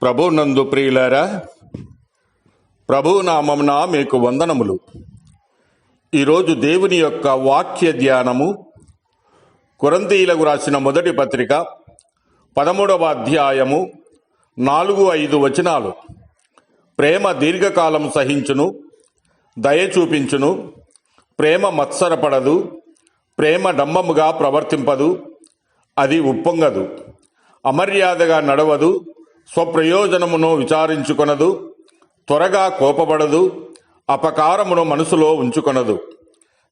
ప్రభునందు ప్రియులారా, ప్రభునామమున మీకు వందనములు. ఈరోజు దేవుని యొక్క వాక్య ధ్యానము కొరింథీయులకు రాసిన మొదటి పత్రిక 13వ అధ్యాయము 4-5 వచనాలు. ప్రేమ దీర్ఘకాలం సహించును, దయ చూపించును, ప్రేమ మత్సరపడదు, ప్రేమ డంబముగా ప్రవర్తింపదు, అది ఉప్పొంగదు, అమర్యాదగా నడవదు, స్వప్రయోజనమును విచారించుకొనదు, త్వరగా కోపపడదు, అపకారమును మనసులో ఉంచుకొనదు.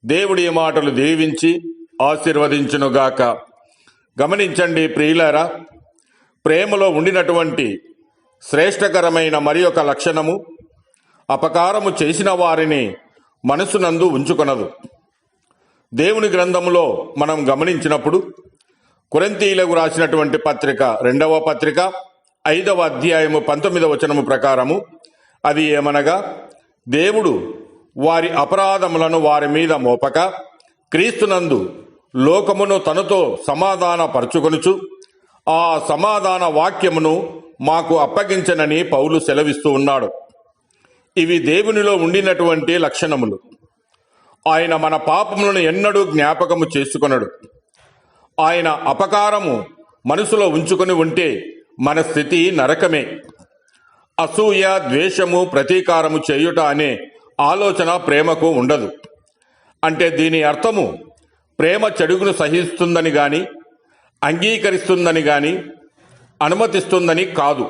దేవుడి మాటలు దీవించి ఆశీర్వదించునుగాక. గమనించండి ప్రియులారా, ప్రేమలో ఉండినటువంటి శ్రేష్టకరమైన మరి ఒక లక్షణము, అపకారము చేసిన వారిని మనసునందు ఉంచుకొనదు. దేవుని గ్రంథములో మనం గమనించినప్పుడు కొరింథీయులకు రాసినటువంటి పత్రిక 2వ పత్రిక 5వ అధ్యాయము 19వ వచనము ప్రకారము అది ఏమనగా, దేవుడు వారి అపరాధములను వారి మీద మోపక క్రీస్తునందు లోకమును తనతో సమాధాన పరచుకొనుచు ఆ సమాధాన వాక్యమును మాకు అప్పగించనని పౌలు సెలవిస్తూ ఉన్నాడు. ఇవి దేవునిలో ఉండినటువంటి లక్షణములు. ఆయన మన పాపములను ఎన్నడూ జ్ఞాపకము చేసుకొనడు. ఆయన అపకారము మనసులో ఉంచుకొని ఉంటే మన స్థితి నరకమే. అసూయ, ద్వేషము, ప్రతీకారము చేయుట అనే ఆలోచన ప్రేమకు ఉండదు. అంటే దీని అర్థము ప్రేమ చెడుగును సహిస్తుందని గాని, అంగీకరిస్తుందని గాని, అనుమతిస్తుందని కాదు.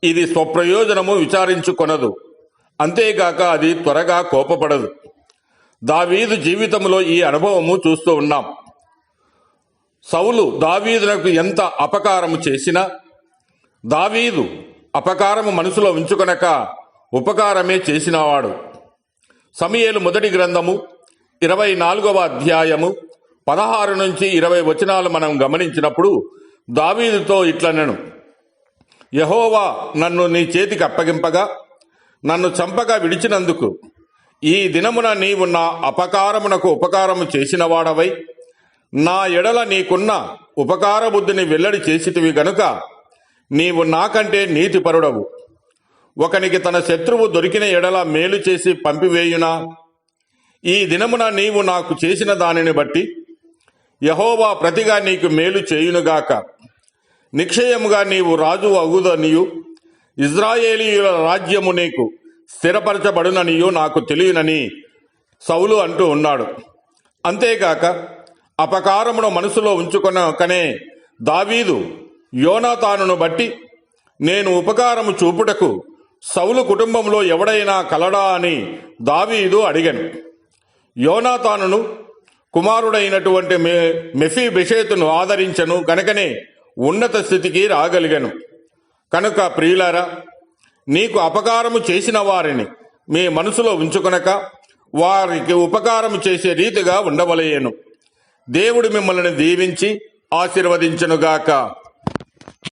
ఇది స్వప్రయోజనము విచారించుకొనదు. అంతేగాక అది త్వరగా కోపపడదు. దావీదు జీవితంలో ఈ అనుభవము చూస్తూ ఉన్నాం. సౌలు దావీదునకు ఎంత అపకారము చేసినా దావీదు అపకారము మనసులో ఉంచుకొనక ఉపకారమే చేసినవాడు. సమూయేలు మొదటి గ్రంథము 24వ అధ్యాయము 16-20 వచనాలు మనం గమనించినప్పుడు దావీదుతో ఇట్లనెను, యెహోవా నన్ను నీ చేతికి అప్పగింపగా నన్ను చంపగా విడిచినందుకు ఈ దినమున నీవు నా అపకారమునకు ఉపకారము చేసిన వాడవై నా ఎడల నీకున్న ఉపకార బుద్ధిని వెల్లడి చేసితివి గనుక నీవు నాకంటే నీతిపరుడవు. ఒకనికి తన శత్రువు దొరికిన ఎడల మేలు చేసి పంపివేయునా? ఈ దినమున నీవు నాకు చేసిన దానిని బట్టి యెహోవా ప్రతిగా నీకు మేలు చేయునుగాక. నిశ్చయముగా నీవు రాజు అగుదనియు ఇజ్రాయేలీయుల రాజ్యము నీకు స్థిరపరచబడుననియు నాకు తెలియనని సౌలు అంటూ ఉన్నాడు. అంతేగాక అపకారమును మనసులో ఉంచుకొనకనే దావీదు యోనాతానును బట్టి నేను ఉపకారము చూపుటకు సౌలు కుటుంబంలో ఎవడైనా కలడా అని దావీదు అడిగాను. యోనాతానును కుమారుడైనటువంటి మెఫీబెషెతును ఆదరించను కనుకనే ఉన్నత స్థితికి రాగలిగాను. కనుక ప్రియులారా, నీకు అపకారము చేసిన వారిని మీ మనసులో ఉంచుకొనక వారికి ఉపకారము చేసే రీతిగా ఉండవలెను. దేవుడు మిమ్మల్ని దీవించి ఆశీర్వదించునుగాక.